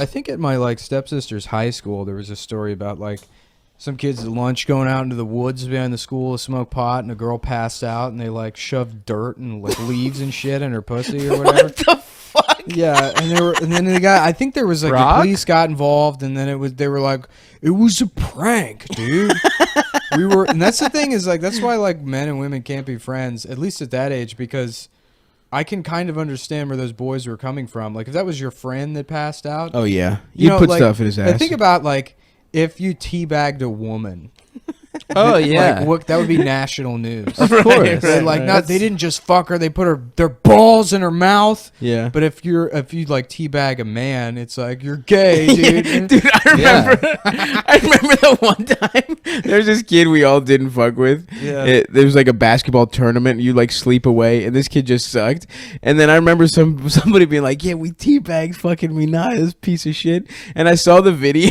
I think at my like stepsister's high school, there was a story about like some kids at lunch going out into the woods behind the school to smoke pot, and a girl passed out, and they like shoved dirt and like leaves and shit in her pussy or whatever. What the fuck? Yeah, and then the guy, I think there was like the police got involved, and then they were like, it was a prank, dude. And that's the thing is like that's why like men and women can't be friends, at least at that age, because I can kind of understand where those boys were coming from. Like if that was your friend that passed out. Oh yeah, you put like, stuff in his ass. I think about like if you teabagged a woman. Oh yeah, like, that would be national news. Of course, they didn't just fuck her; they put their balls in her mouth. Yeah, but if you like teabag a man, it's like you're gay, dude. Dude, I remember the one time there was this kid we all didn't fuck with. Yeah, there was like a basketball tournament. And you like sleep away, and this kid just sucked. And then I remember somebody being like, "Yeah, we teabagged fucking Minaj, this piece of shit." And I saw the video.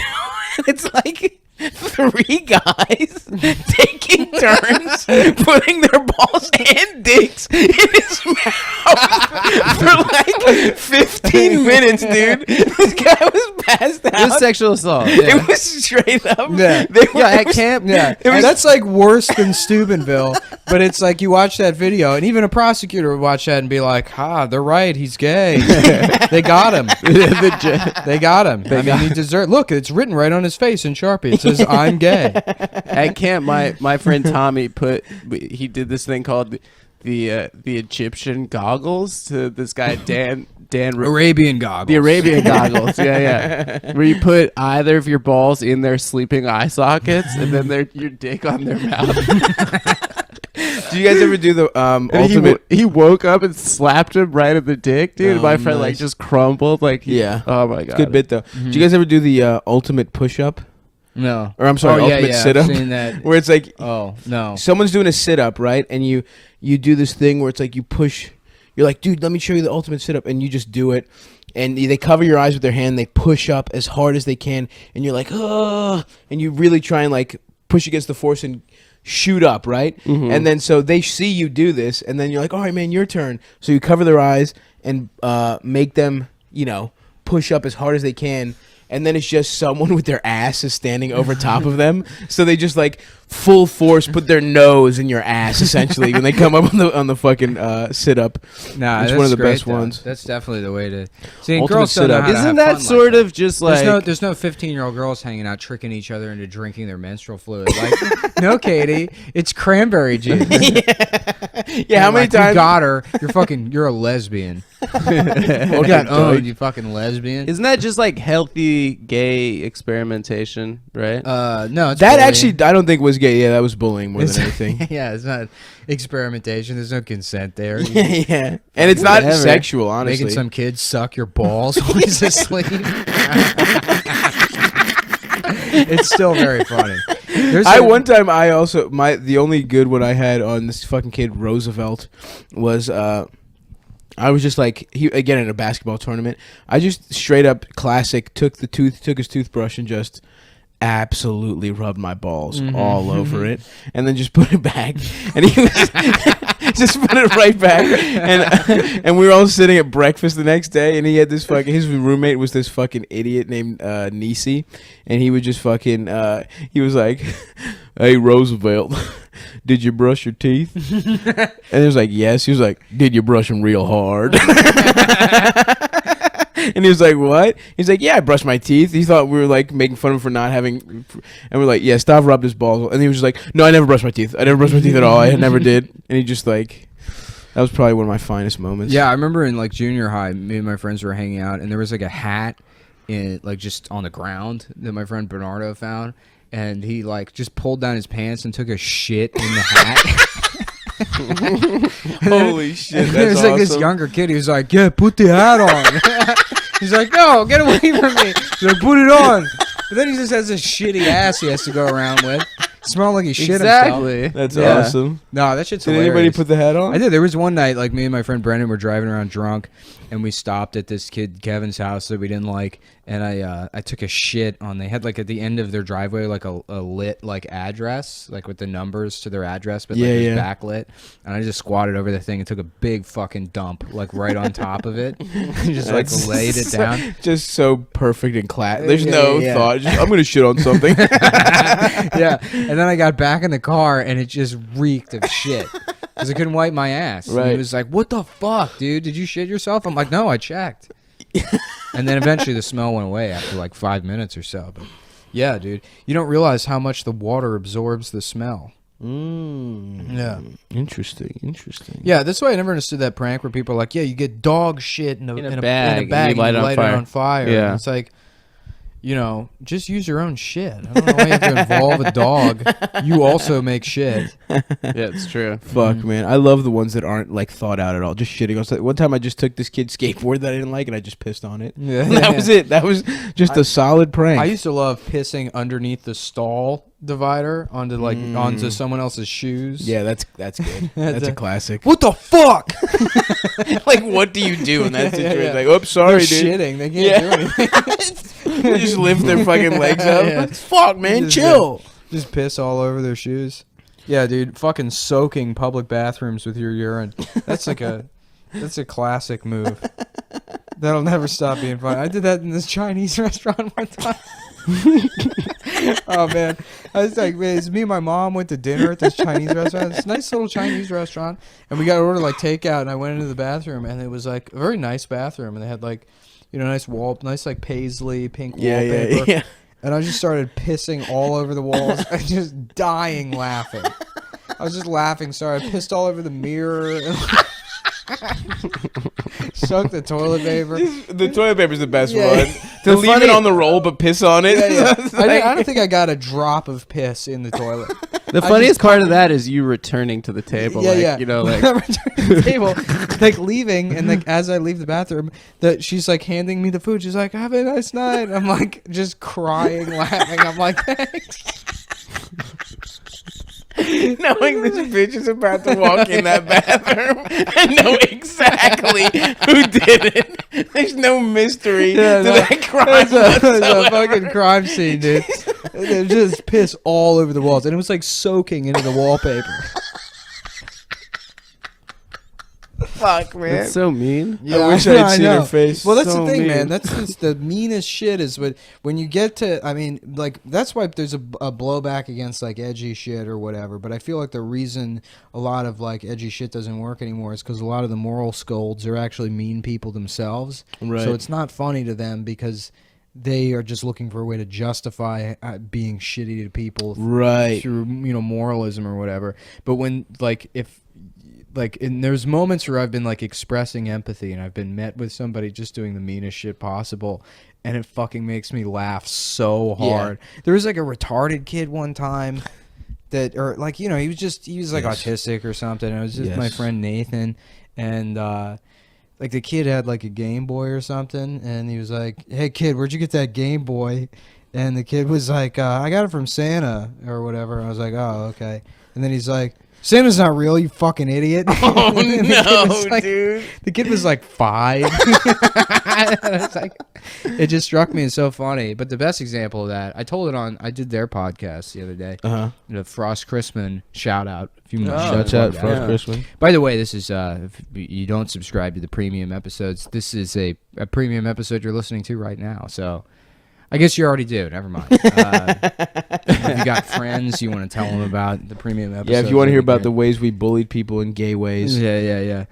And it's like 3 guys taking turns putting their balls and dicks in his mouth for like 15 minutes, dude. This guy was passed out. It was sexual assault. Yeah. It was straight up. Yeah, at camp. Yeah, that's like worse than Steubenville. But it's like you watch that video, and even a prosecutor would watch that and be like, they're right, he's gay. They got him. They got him. He deserved. Look, it's written right on his face in Sharpie. It says, I'm gay. At camp, my friend Tommy he did this thing called the Egyptian goggles to this guy Dan Arabian goggles. The Arabian goggles, yeah. Where you put either of your balls in their sleeping eye sockets and then your dick on their mouth. Do you guys ever do the ultimate? He woke up and slapped him right at the dick, dude. My friend like just crumbled, like oh my god, it's a good bit though. Mm-hmm. Do you guys ever do the ultimate push-up? No. Or I'm sorry, ultimate sit-up. I've seen that. Where it's like, oh no, someone's doing a sit-up, right? And you do this thing where it's like you push. You're like, dude, let me show you the ultimate sit-up, and you just do it. And they cover your eyes with their hand. They push up as hard as they can, and you're like, oh, and you really try and like push against the force and shoot up, right? Mm-hmm. And then so they see you do this, and then you're like, all right, man, your turn. So you cover their eyes and make them, push up as hard as they can. And then it's just someone with their ass is standing over top of them. So they just like full force put their nose in your ass essentially when they come up on the fucking sit up. Nah, it's one of the best ones. That's definitely the way to see. Ultimate Girls don't know how to Isn't have that fun sort like of just like there's no 15-year-old girls hanging out tricking each other into drinking their menstrual fluid? Like, no, Katie, it's cranberry juice. Yeah, how many times you got her? You're a lesbian. You got owned, you fucking lesbian. Isn't that just like healthy gay experimentation, right? No, it's that bullying. actually I don't think was gay. Yeah, that was bullying more than anything. Yeah, it's not experimentation. There's no consent there. Yeah, and it's not sexual, honestly. Making some kid suck your balls while he's asleep. It's still very funny. One time the only good one I had on this fucking kid Roosevelt was I was just like again in a basketball tournament. I just straight up classic took his toothbrush and just absolutely rubbed my balls all over it, and then just put it back, and he was just put it right back, and we were all sitting at breakfast the next day, and he had this fucking his roommate was this fucking idiot named Nisi, and he would just fucking he was like, "Hey Roosevelt, did you brush your teeth?" And he was like, "Yes." He was like, "Did you brush them real hard?" And he was like, "What?" He's like, "Yeah, I brushed my teeth." He thought we were like making fun of him for not having, and we're like, "Yeah, Stav rubbed his balls," and he was just like, "No, I never brushed my teeth. I never brushed my teeth at all. I never did." And he just like, that was probably one of my finest moments. Yeah, I remember in like junior high, me and my friends were hanging out, and there was like a hat in like just on the ground that my friend Bernardo found, and he like just pulled down his pants and took a shit in the hat. Holy shit, that's There's like this awesome. younger kid. He was like, "Yeah, put the hat on." He's like, "No, get away from me." He's like, "Put it on." But then he just has this shitty ass he has to go around with. Smell like he shit himself. That's awesome. No, that shit's Did hilarious. anybody put the hat on? I did. There was one night, like me and my friend Brendan were driving around drunk, and we stopped at this kid Kevin's house that we didn't like, and I took a shit on. They had like at the end of their driveway like a lit like address, like with the numbers to their address, but like it was backlit. And I just squatted over the thing and took a big fucking dump like right on top of it. And just like laid it down. Just so perfect and There's no thought. Just, I'm gonna shit on something. Yeah, and then I got back in the car and it just reeked of shit. Because I couldn't wipe my ass. Right. And he was like, what the fuck, dude? Did you shit yourself? I'm like, no, I checked. And then eventually the smell went away after like 5 minutes or so. But yeah, dude. You don't realize how much the water absorbs the smell. Yeah. Interesting. Yeah, that's why I never understood that prank where people are like, yeah, you get dog shit in a bag and you light it on fire. Yeah. And it's like, you know, just use your own shit. I don't know why you have to involve a dog. You also make shit. Yeah, it's true. Fuck, man. I love the ones that aren't like thought out at all. Just shitting on. One time I just took this kid's skateboard that I didn't like and I just pissed on it. Yeah. That was it. That was just a solid prank. I used to love pissing underneath the stall divider onto someone else's shoes. Yeah, that's good. That's a classic. What the fuck? Like, what do you do in that situation? Yeah. Like, oops, sorry, they're dude. Shitting. They can't do anything. They just lift their fucking legs up. Yeah. Fuck, man, chill. Just piss all over their shoes. Yeah, dude, fucking soaking public bathrooms with your urine. That's a classic move. That'll never stop being fun. I did that in this Chinese restaurant one time. Oh man, I was like, man, it's me and my mom went to dinner at this Chinese restaurant. It's a nice little Chinese restaurant, and we got to order like takeout. And I went into the bathroom, and it was like a very nice bathroom, and they had like, you know, nice like paisley pink wallpaper. Yeah. And I just started pissing all over the walls. I was just dying laughing. I was just laughing. Sorry, I pissed all over the mirror. Soak the toilet paper. The toilet paper's the best one. To leave it on the roll but piss on it. Yeah. I don't think I got a drop of piss in the toilet. The funniest part of that is you returning to the table. You know, like returning to the table, like leaving, and like as I leave the bathroom, that she's like handing me the food. She's like, "Have a nice night." I'm like just crying, laughing. I'm like, "Thanks." Knowing this bitch is about to walk in that bathroom and know exactly who did it. There's no mystery to that crime. It's a fucking crime scene, dude. There's just piss all over the walls, and it was like soaking into the wallpaper. Fuck, man. That's so mean. Yeah, I wish I had seen her face. Well, that's so the thing, mean. man. That's just the meanest shit is when you get to, I mean, like, that's why there's a blowback against, like, edgy shit or whatever. But I feel like the reason a lot of, like, edgy shit doesn't work anymore is because a lot of the moral scolds are actually mean people themselves. Right. So it's not funny to them because they are just looking for a way to justify being shitty to people through, you know, moralism or whatever. But when, like, and there's moments where I've been like expressing empathy and I've been met with somebody just doing the meanest shit possible, and it fucking makes me laugh so hard. Yeah. There was like a retarded kid one time or like, you know, he was like autistic or something. It was just my friend Nathan, and like the kid had like a Game Boy or something, and he was like, "Hey kid, where'd you get that Game Boy?" And the kid was like, "I got it from Santa or whatever." I was like, "Oh, okay." And then he's like, "Santa's not real, you fucking idiot." Oh, no, dude. The kid was like 5. It's like, it just struck me as so funny. But the best example of that, I did their podcast the other day. The Frost Chrisman shout out. Shout out Frost Chrisman. By the way, this is, if you don't subscribe to the premium episodes, this is a premium episode you're listening to right now. So I guess you already do. Never mind. If you got friends you want to tell them about the premium episode. Yeah, if you want to hear about the ways we bullied people in gay ways. Yeah.